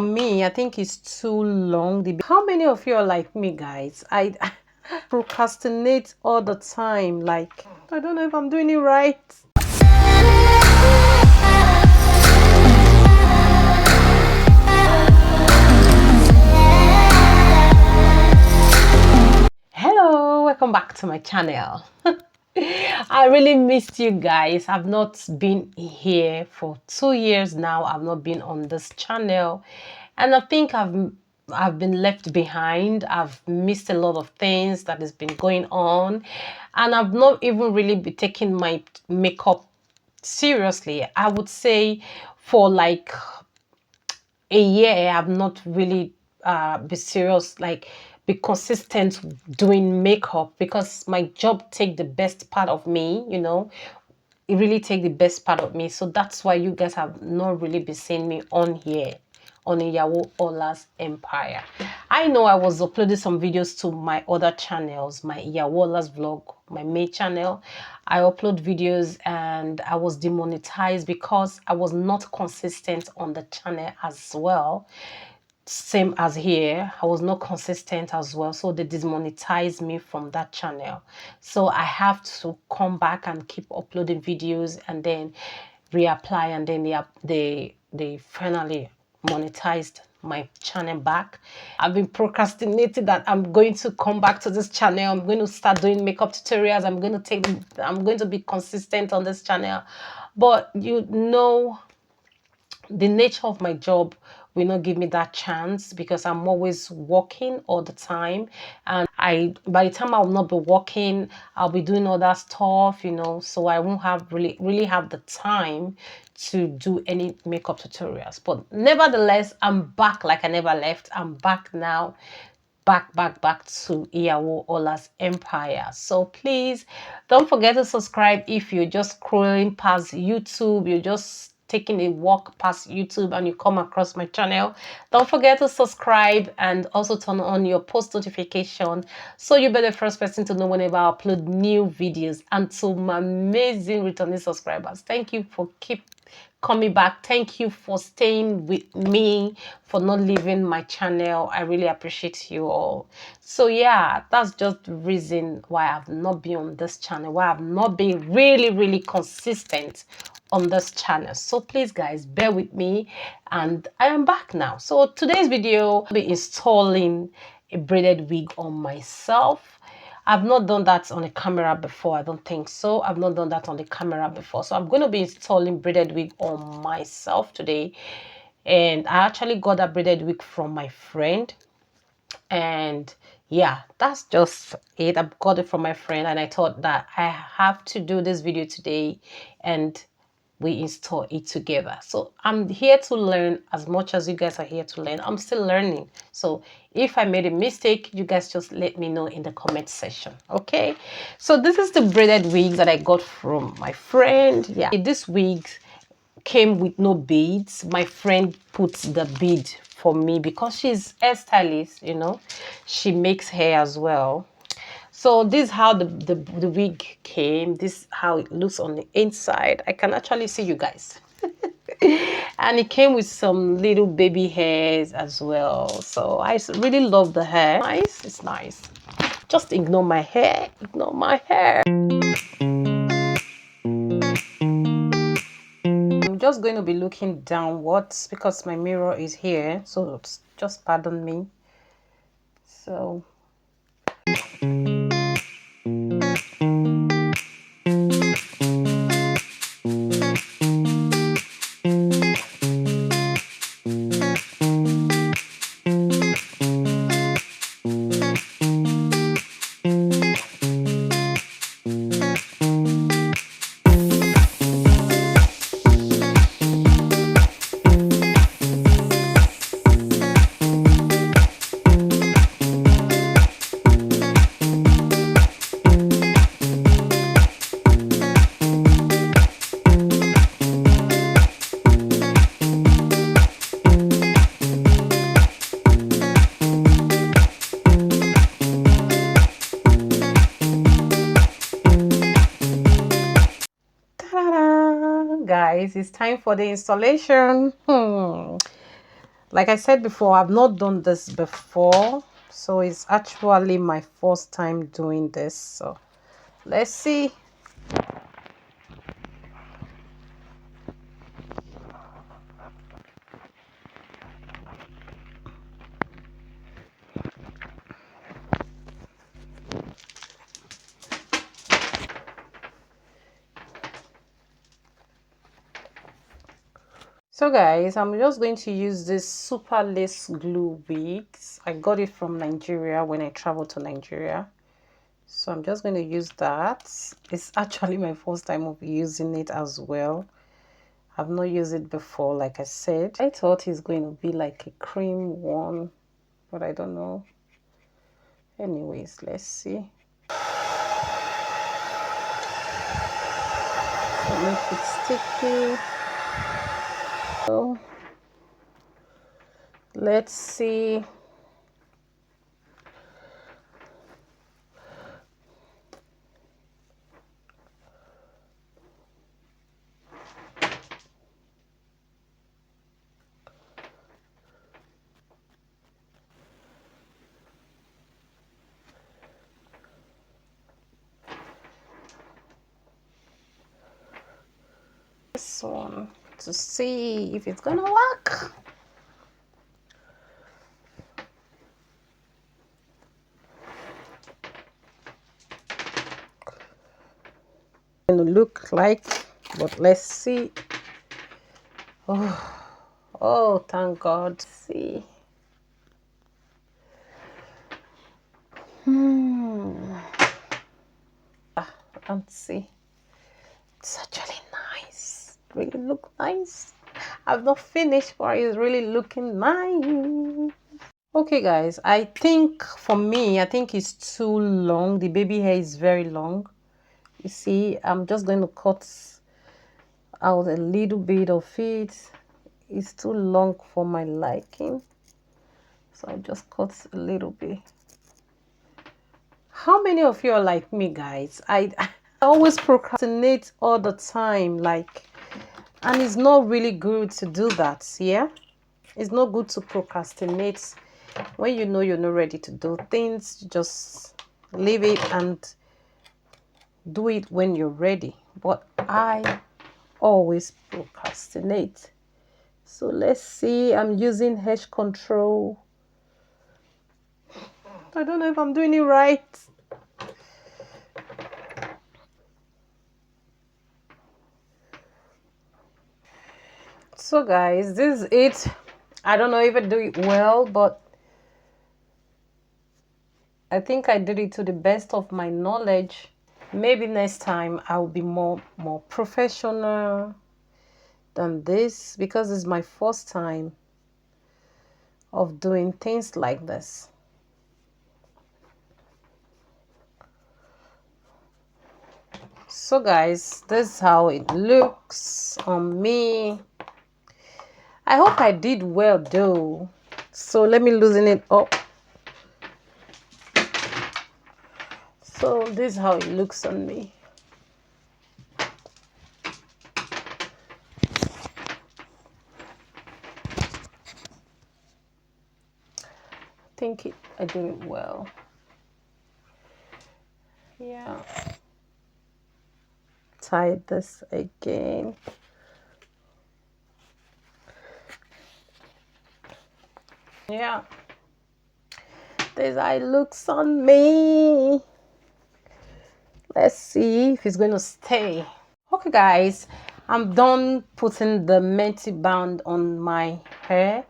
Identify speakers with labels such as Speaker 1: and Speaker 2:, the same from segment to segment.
Speaker 1: Me, I think it's too long. How many of you are like me, guys? I procrastinate all the time. Like, I don't know if I'm doing it right. Hello, welcome back to my channel. I really missed you guys. I've not been here for 2 years now. I've not been on this channel, and I think I've been left behind. I've missed a lot of things that has been going on, and I've not even really been taking my makeup seriously. I would say for like a year I've not really be serious, like be consistent doing makeup, because my job take the best part of me, you know. It really take the best part of me. So that's why you guys have not really been seeing me on here on Iyawo Ola's Empire. I know I was uploading some videos to my other channels, my Iyawo Ola's vlog, my main channel. I upload videos and I was demonetized because I was not consistent on the channel as well. Same as here, I was not consistent as well, so they demonetized me from that channel. So I have to come back and keep uploading videos and then reapply, and then they finally monetized my channel back. I've been procrastinating that I'm going to come back to this channel. I'm going to start doing makeup tutorials. I'm going to be consistent on this channel. But you know, the nature of my job will not give me that chance, because I'm always working all the time, and by the time I'll not be working, I'll be doing other stuff, you know, so I won't have really have the time to do any makeup tutorials. But nevertheless, I'm back like I never left. I'm back now, back to Iyawo Ola's Empire. So please don't forget to subscribe. If you're just scrolling past YouTube, you're just taking a walk past YouTube and you come across my channel, don't forget to subscribe and also turn on your post notification, so you'll be the first person to know whenever I upload new videos. And to my amazing returning subscribers, thank you for coming back. Thank you for staying with me, for not leaving my channel. I really appreciate you all. So yeah, that's just the reason why I've not been on this channel, why I've not been really consistent on this channel. So please guys, bear with me, and I am back now. So today's video, I'll be installing a braided wig on myself. I've not done that on a camera before. I don't think so. I've not done that on the camera before. So I'm going to be installing braided wig on myself today. And I actually got that braided wig from my friend. And yeah, that's just it. I got it from my friend, and I thought that I have to do this video today and we install it together. So I'm here to learn as much as you guys are here to learn. I'm still learning. So if I made a mistake, you guys just let me know in the comment section. Okay, so this is the braided wig that I got from my friend. Yeah, this wig came with no beads. My friend puts the bead for me because she's a stylist, you know, she makes hair as well. So this is how the wig came. This is how it looks on the inside. I can actually see you guys. And it came with some little baby hairs as well. So I really love the hair. Nice, it's nice. Just ignore my hair, ignore my hair. I'm just going to be looking downwards because my mirror is here. So just pardon me. So guys, it's time for the installation. Like I said before, I've not done this before, so it's actually my first time doing this. So let's see. So guys, I'm just going to use this super lace glue wigs. I got it from Nigeria when I traveled to Nigeria. So I'm just going to use that. It's actually my first time of using it as well. I've not used it before, like I said. I thought it's going to be like a cream one, but I don't know. Anyways, let's see. So make it sticky. So let's see. This one to see if it's gonna work. Gonna look like, but let's see. Oh, thank God. See. Let's see. It's actually nice. Really look nice. I've not finished, but it's really looking nice. Okay guys, I think for me, I think it's too long. The baby hair is very long. You see, I'm just going to cut out a little bit of it. It's too long for my liking, so I just cut a little bit. How many of you are like me, guys? I always procrastinate all the time, like, and it's not really good to do that. Yeah, it's not good to procrastinate when you know you're not ready to do things. Just leave it and do it when you're ready. But I always procrastinate. So let's see. I'm using edge control. I don't know if I'm doing it right. So guys, this is it. I don't know if I do it well, but I think I did it to the best of my knowledge. Maybe next time I'll be more professional than this, because it's my first time of doing things like this. So guys, this is how it looks on me. I hope I did well though. So let me loosen it up. So this is how it looks on me. I did it well. Yeah. Tie this again. Yeah. This how it looks on me. Let's see if it's going to stay. Okay guys, I'm done putting the menti band on my hair,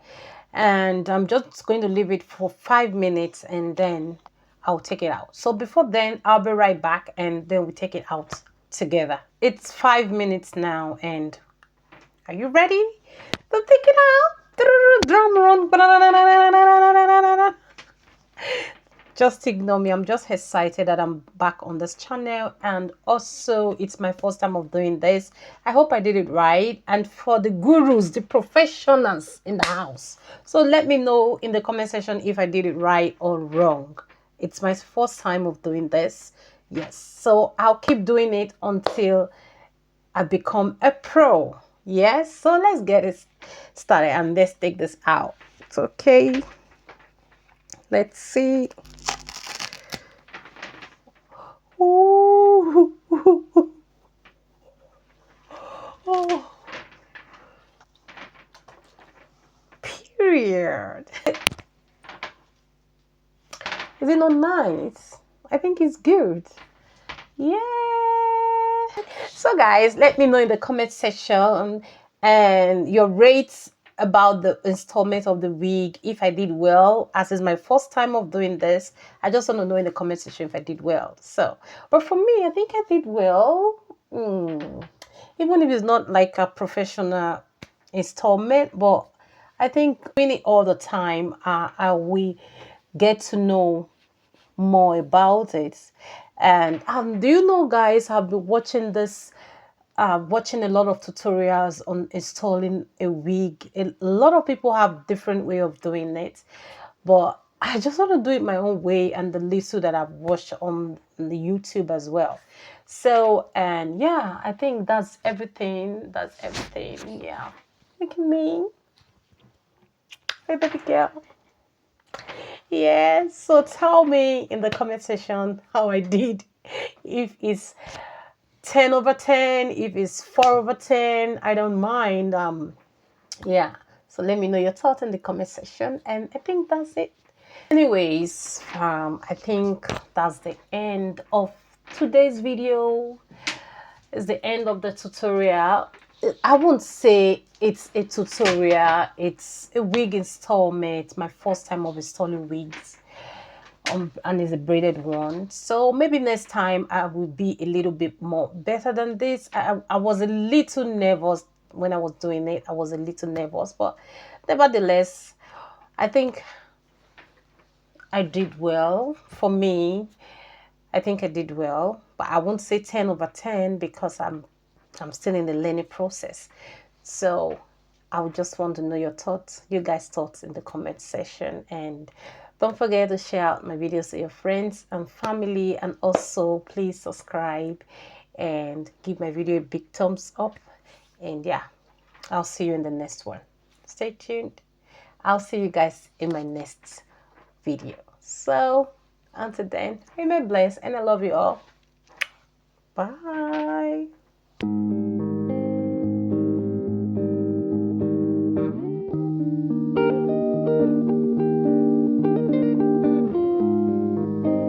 Speaker 1: and I'm just going to leave it for 5 minutes and then I'll take it out. So before then, I'll be right back and then we take it out together. It's 5 minutes now, and are you ready to take it out? Drum roll. Just ignore me. I'm just excited that I'm back on this channel, and also it's my first time of doing this. I hope I did it right, and for the gurus, the professionals in the house, so let me know in the comment section if I did it right or wrong. It's my first time of doing this. Yes, so I'll keep doing it until I become a pro. Yes, so let's get it started and let's take this out. perfect. Okay, let's see. Ooh. Oh, period. Is it not nice? I think it's good. Yeah. So guys, let me know in the comment section and your rates about the installment of the wig, if I did well, as is my first time of doing this. I just want to know in the comment section if I did well. So, but for me, I think I did well. Even if it's not like a professional installment, but I think doing it all the time, we get to know more about it. And do you know, guys, I've been watching this, watching a lot of tutorials on installing a wig. A lot of people have different way of doing it, but I just want to do it my own way and the little that I've watched on the YouTube as well. So, and yeah, I think that's everything. That's everything. Yeah. Look at me. Hey, baby girl. Yeah, so tell me in the comment section how I did. If it's 10 over 10, if it's 4 over 10, I don't mind. Yeah, so let me know your thoughts in the comment section, and I think that's it. Anyways, I think that's the end of today's video. It's the end of the tutorial. I won't say it's a tutorial, it's a wig installment, my first time of installing wigs, and it's a braided one. So maybe next time I will be a little bit more better than this. I was a little nervous when I was doing it. I was a little nervous, but nevertheless, I think I did well. For me, I think I did well, but I won't say 10 over 10 because I'm still in the learning process. So I would just want to know your thoughts, you guys' thoughts in the comment section. And don't forget to share out my videos to your friends and family. And also please subscribe and give my video a big thumbs up. And yeah, I'll see you in the next one. Stay tuned. I'll see you guys in my next video. So until then, remain blessed and I love you all. Bye.